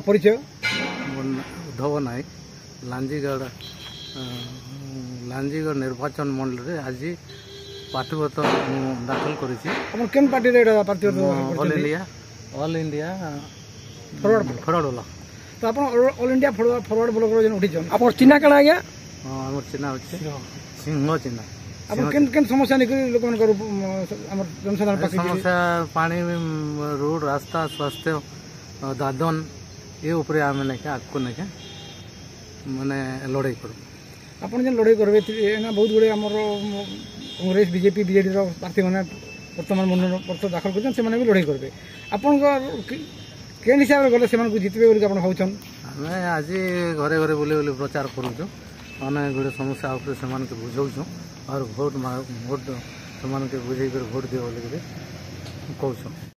परिचय उद्धव नायक लांजीगढ़ निर्वाचन मंडल आज प्रार्थीपत्र दाखल करी केन पार्टी रे प्रार्थी ऑल इंडिया फरवर्ड ब्लॉक तो आप ऑल इंडिया फरवर्ड ब्लॉक रो जन उठी छन आप चिन्ह कणा आज्ञा हमर चिन्ह होछि सिंह चिन्ह आप केन केन समस्या निकली लोक मन कर हमर जनसाधारण पार्टी समस्या पानी रोड रास्ता स्वास्थ्य दादन ये ऊपर आम नहीं आगको नहीं माने लड़ाई कर आपन जन लड़ाई करबे ना बहुत गुड़े हमर कांग्रेस बीजेपी बीजेडी रो प्रार्थी माने वर्तमान मनोपत्र दाखल करछन से माने भी लड़ाई करबे आपन केन हिसाब रे गले सेमान को जितबे बोली आपन भाउछन हमें आज घरे घरे बोले बोले प्रचार करूछु माने गुड़े समस्या ऊपर से मान के बुझाउछु और वोट से मान के बुझे कर वोट दियो बोली कहूछु।